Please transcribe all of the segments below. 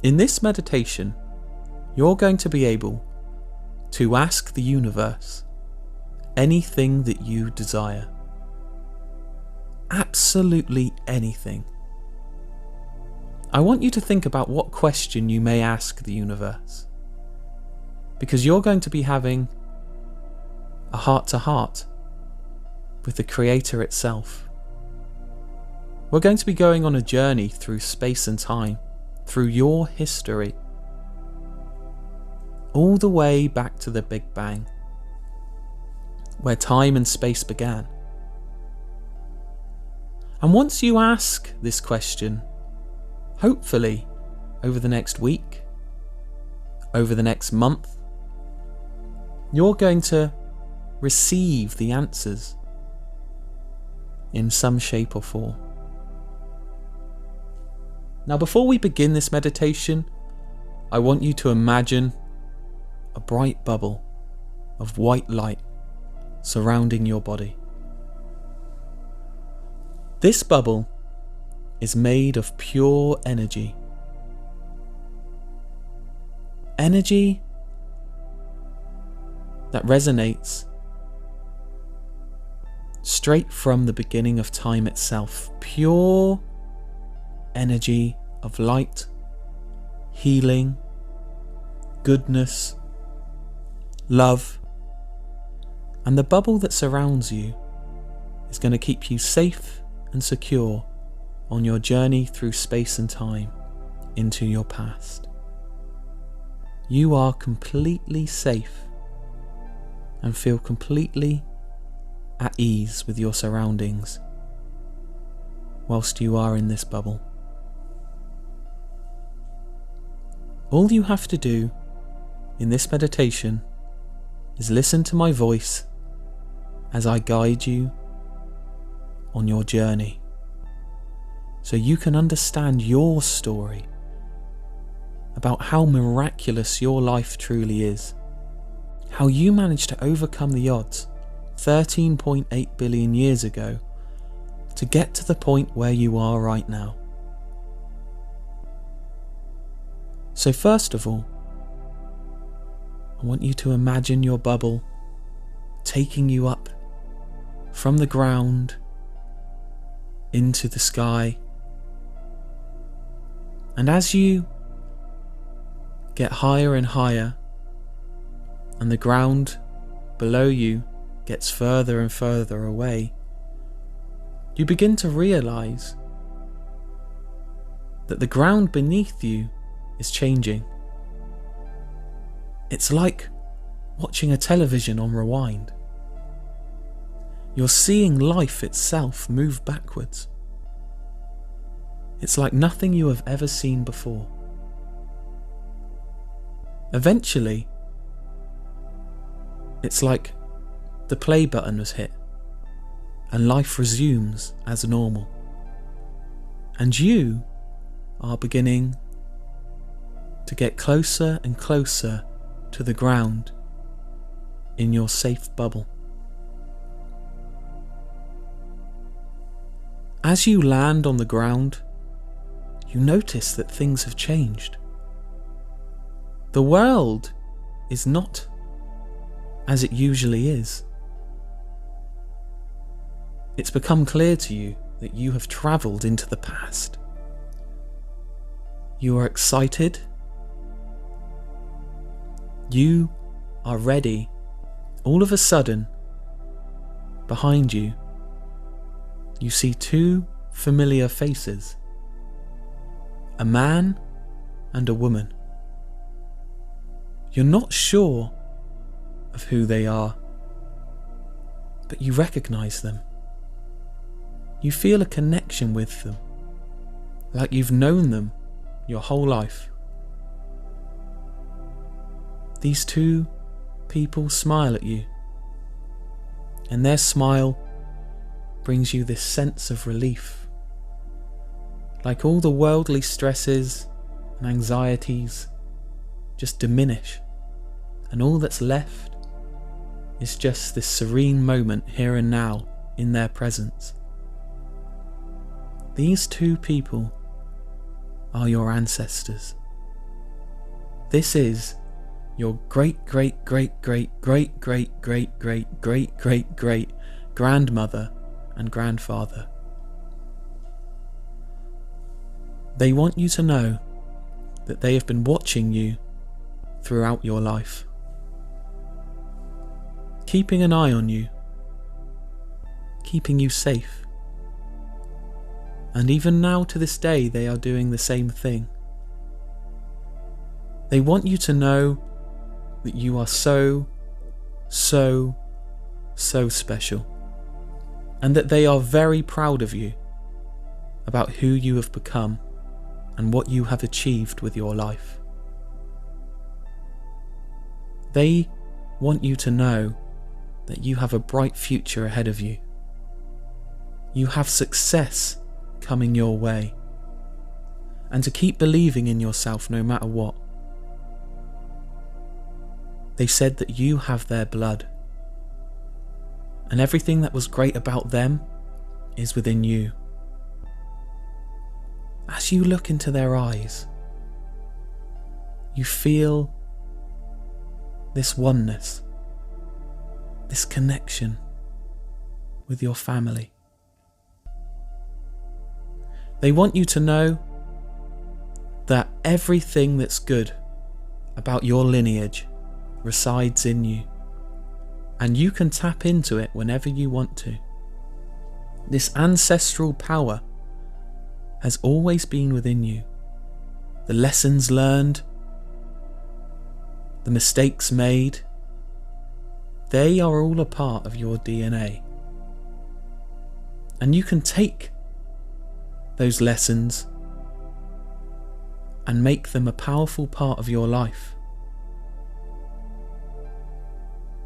In this meditation, you're going to be able to ask the universe anything that you desire. Absolutely anything. I want you to think about what question you may ask the universe, because you're going to be having a heart-to-heart with the Creator itself. We're going to be going on a journey through space and time, through your history, all the way back to the Big Bang, where time and space began. And once you ask this question, hopefully over the next week, over the next month, you're going to receive the answers in some shape or form. Now, before we begin this meditation, I want you to imagine a bright bubble of white light surrounding your body. This bubble is made of pure energy. Energy that resonates straight from the beginning of time itself. Pure energy of light, healing, goodness, love. And the bubble that surrounds you is going to keep you safe and secure on your journey through space and time into your past. You are completely safe and feel completely at ease with your surroundings whilst you are in this bubble. All you have to do in this meditation is listen to my voice as I guide you on your journey, so you can understand your story about how miraculous your life truly is, how you managed to overcome the odds 13.8 billion years ago to get to the point where you are right now. So first of all, I want you to imagine your bubble taking you up from the ground into the sky. And as you get higher and higher, and the ground below you gets further and further away, you begin to realize that the ground beneath you is changing. It's like watching a television on rewind. You're seeing life itself move backwards. It's like nothing you have ever seen before. Eventually, it's like the play button was hit and life resumes as normal. And you are beginning to get closer and closer to the ground in your safe bubble. As you land on the ground, you notice that things have changed. The world is not as it usually is. It's become clear to you that you have travelled into the past. You are excited. You are ready. All of a sudden, behind you, you see two familiar faces, a man and a woman. You're not sure of who they are, but you recognize them. You feel a connection with them, like you've known them your whole life. These two people smile at you, and their smile brings you this sense of relief, like all the worldly stresses and anxieties just diminish, and all that's left is just this serene moment here and now in their presence. These two people are your ancestors. This is your great great great great great great great great great great great grandmother and grandfather. They want you to know that they have been watching you throughout your life, keeping an eye on you, keeping you safe. And even now to this day they are doing the same thing. They want you to know that you are so special, and that they are very proud of you about who you have become and what you have achieved with your life. They want you to know that you have a bright future ahead of you. You have success coming your way, and to keep believing in yourself no matter what. They said that you have their blood, and everything that was great about them is within you. As you look into their eyes, you feel this oneness, this connection with your family. They want you to know that everything that's good about your lineage resides in you, and you can tap into it whenever you want to. This ancestral power has always been within you. The lessons learned, the mistakes made, they are all a part of your DNA. And you can take those lessons and make them a powerful part of your life.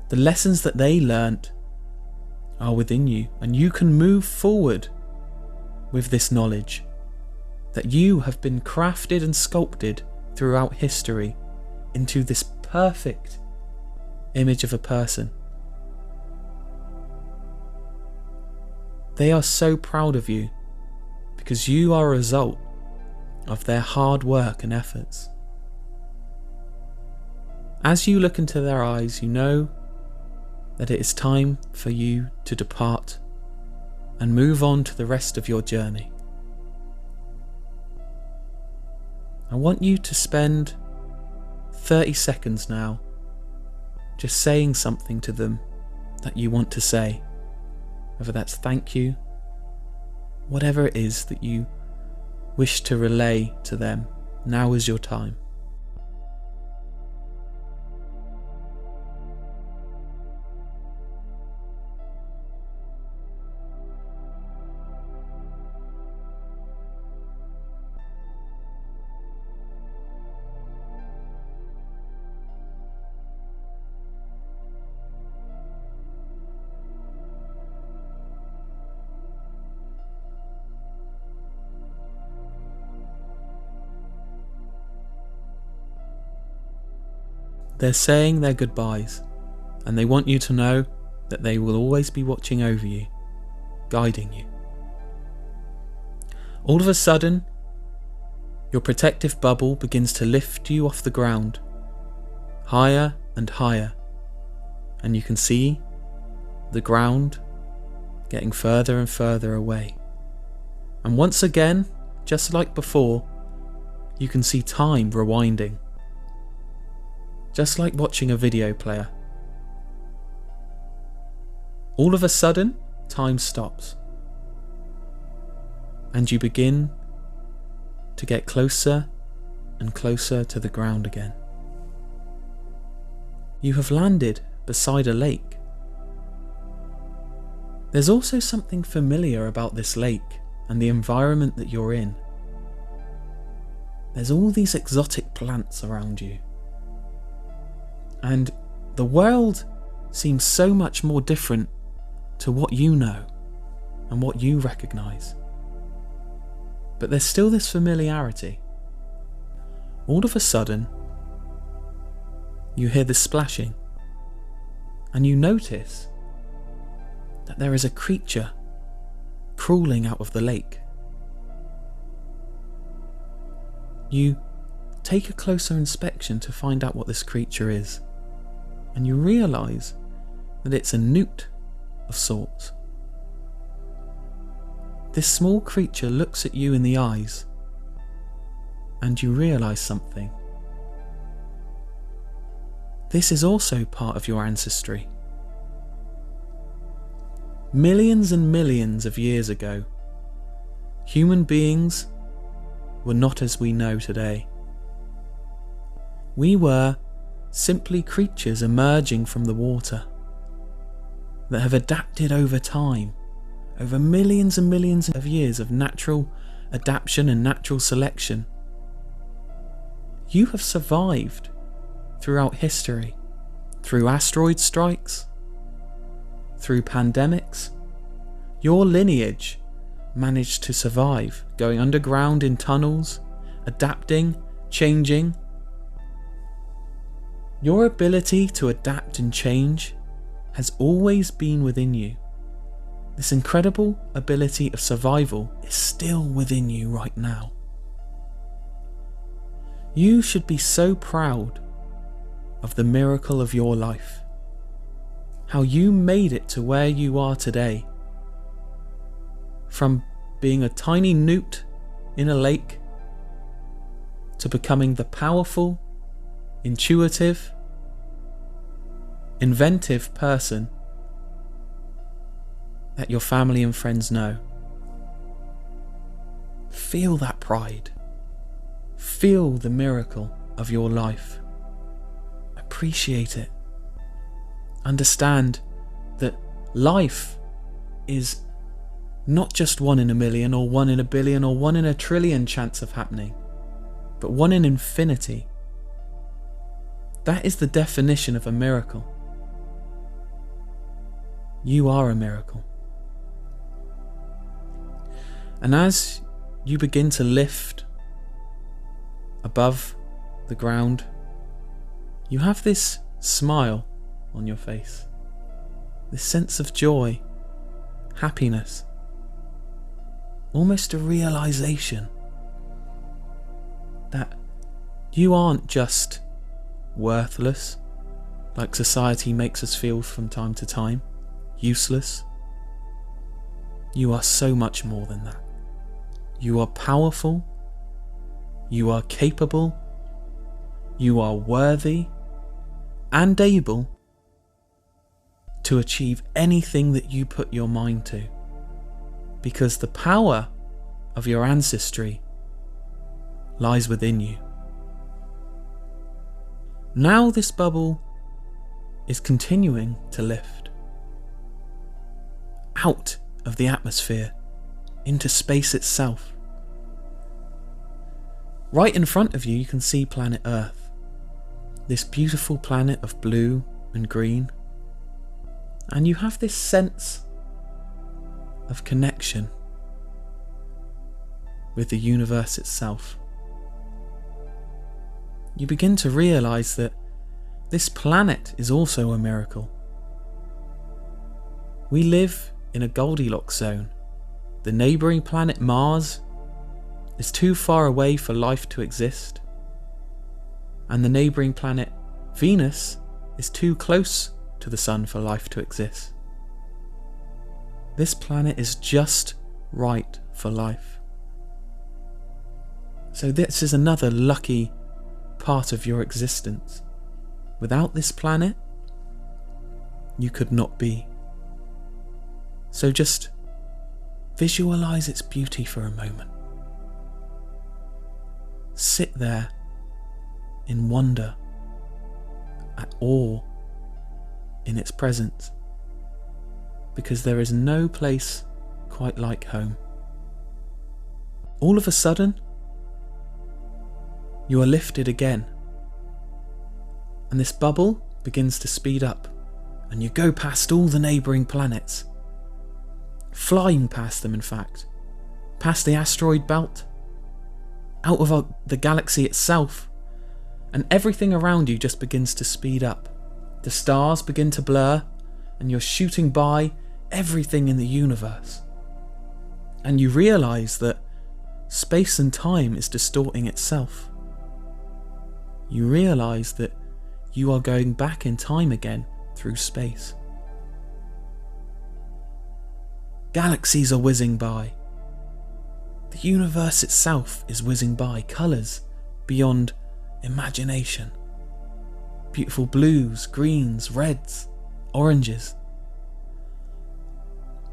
The lessons that they learnt are within you, and you can move forward with this knowledge that you have been crafted and sculpted throughout history into this perfect image of a person. They are so proud of you because you are a result of their hard work and efforts. As you look into their eyes, you know that it is time for you to depart and move on to the rest of your journey. I want you to spend 30 seconds now just saying something to them that you want to say, whether that's thank you, whatever it is that you wish to relay to them. Now is your time. They're saying their goodbyes, and they want you to know that they will always be watching over you, guiding you. All of a sudden, your protective bubble begins to lift you off the ground, higher and higher, and you can see the ground getting further and further away. And once again, just like before, you can see time rewinding, just like watching a video player. All of a sudden, time stops, and you begin to get closer and closer to the ground again. You have landed beside a lake. There's also something familiar about this lake and the environment that you're in. There's all these exotic plants around you. And the world seems so much more different to what you know and what you recognise. But there's still this familiarity. All of a sudden, you hear the splashing, and you notice that there is a creature crawling out of the lake. You take a closer inspection to find out what this creature is, and you realise that it's a newt of sorts. This small creature looks at you in the eyes, and you realise something. This is also part of your ancestry. Millions and millions of years ago, human beings were not as we know today. We were simply creatures emerging from the water that have adapted over time, over millions and millions of years of natural adaptation and natural selection. You have survived throughout history, through asteroid strikes, through pandemics. Your lineage managed to survive, going underground in tunnels, adapting, changing. Your ability to adapt and change has always been within you. This incredible ability of survival is still within you right now. You should be so proud of the miracle of your life, how you made it to where you are today, from being a tiny newt in a lake to becoming the powerful, intuitive, inventive person that your family and friends know. Feel that pride. Feel the miracle of your life. Appreciate it. Understand that life is not just 1 in a million or 1 in a billion or 1 in a trillion chance of happening, but 1 in infinity. That is the definition of a miracle. You are a miracle. And as you begin to lift above the ground, you have this smile on your face, this sense of joy, happiness, almost a realization that you aren't just worthless, like society makes us feel from time to time, useless. You are so much more than that. You are powerful, you are capable, you are worthy and able to achieve anything that you put your mind to, because the power of your ancestry lies within you. Now this bubble is continuing to lift out of the atmosphere into space itself. Right in front of you, you can see planet Earth, this beautiful planet of blue and green, and you have this sense of connection with the universe itself. You begin to realize that this planet is also a miracle. We live in a Goldilocks zone. The neighbouring planet Mars is too far away for life to exist, and the neighbouring planet Venus is too close to the Sun for life to exist. This planet is just right for life. So this is another lucky part of your existence. Without this planet, you could not be. So just visualize its beauty for a moment. Sit there in wonder, at awe in its presence, because there is no place quite like home. All of a sudden, you are lifted again, and this bubble begins to speed up, and you go past all the neighbouring planets, flying past them in fact, past the asteroid belt, out of the galaxy itself, and everything around you just begins to speed up. The stars begin to blur, and you're shooting by everything in the universe. And you realise that space and time is distorting itself. you realise that you are going back in time again through space. Galaxies are whizzing by. The universe itself is whizzing by, colours beyond imagination. Beautiful blues, greens, reds, oranges.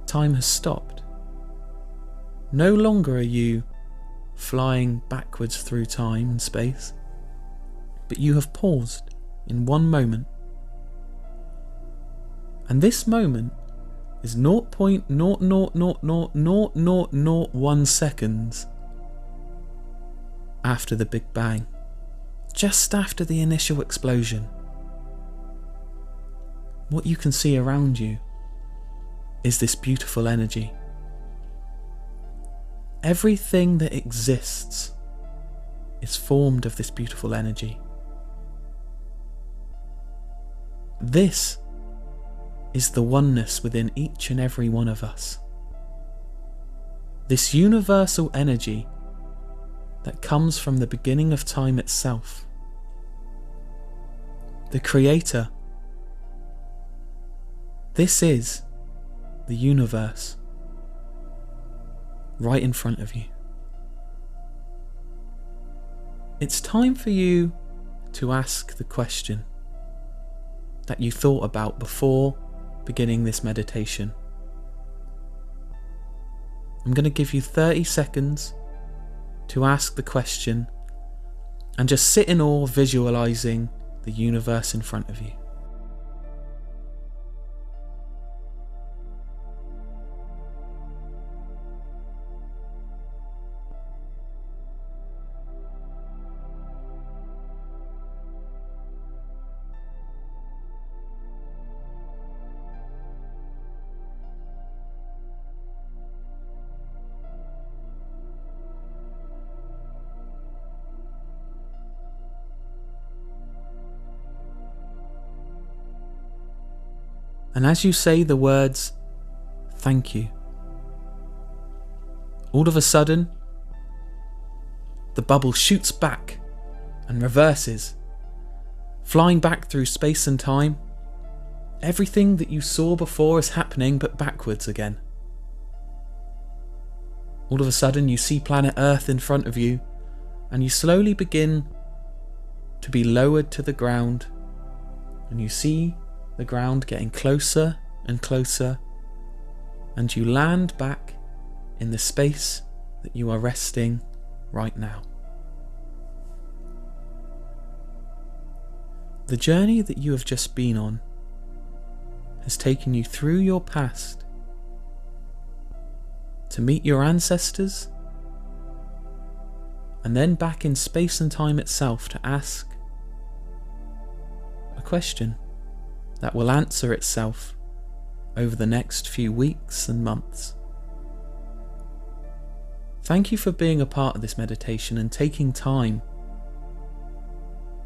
Time has stopped. No longer are you flying backwards through time and space, but you have paused in one moment. And this moment is 0.0000001 seconds after the Big Bang, just after the initial explosion. What you can see around you is this beautiful energy. Everything that exists is formed of this beautiful energy. This is the oneness within each and every one of us. This universal energy that comes from the beginning of time itself. The Creator. This is the universe right in front of you. It's time for you to ask the question that you thought about before beginning this meditation. I'm going to give you 30 seconds to ask the question and just sit in awe, visualizing the universe in front of you. And as you say the words, thank you, all of a sudden, the bubble shoots back and reverses, flying back through space and time. Everything that you saw before is happening, but backwards again. All of a sudden, you see planet Earth in front of you, and you slowly begin to be lowered to the ground, and you see the ground getting closer and closer, and you land back in the space that you are resting right now. The journey that you have just been on has taken you through your past to meet your ancestors, and then back in space and time itself to ask a question that will answer itself over the next few weeks and months. Thank you for being a part of this meditation and taking time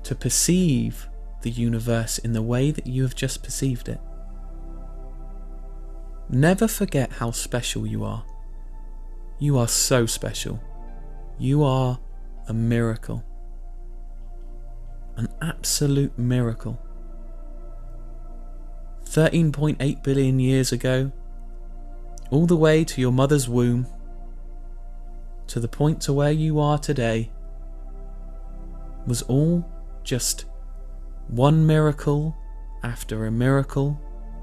to perceive the universe in the way that you have just perceived it. Never forget how special you are. You are so special. You are a miracle. An absolute miracle. 13.8 billion years ago, all the way to your mother's womb, to the point to where you are today, was all just one miracle after a miracle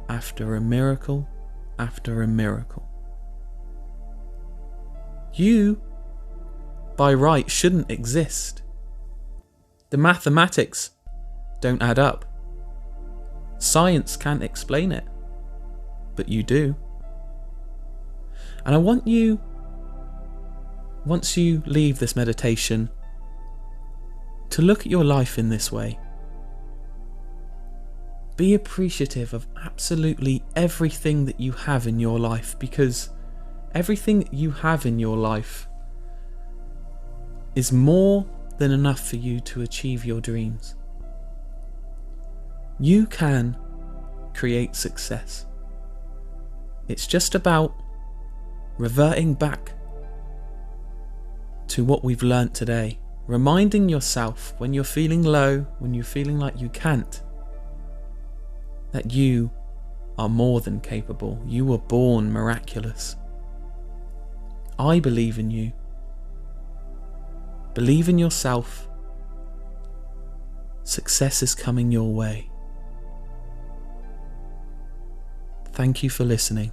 after a miracle after a miracle. You, by right, shouldn't exist. The mathematics don't add up. Science can't explain it, but you do. And I want you, once you leave this meditation, to look at your life in this way. Be appreciative of absolutely everything that you have in your life, because everything that you have in your life is more than enough for you to achieve your dreams. You can create success. It's just about reverting back to what we've learnt today reminding yourself when you're feeling low, when you're feeling like you can't, that you are more than capable. You were born miraculous. I believe in you. Believe in yourself. Success is coming your way. Thank you for listening.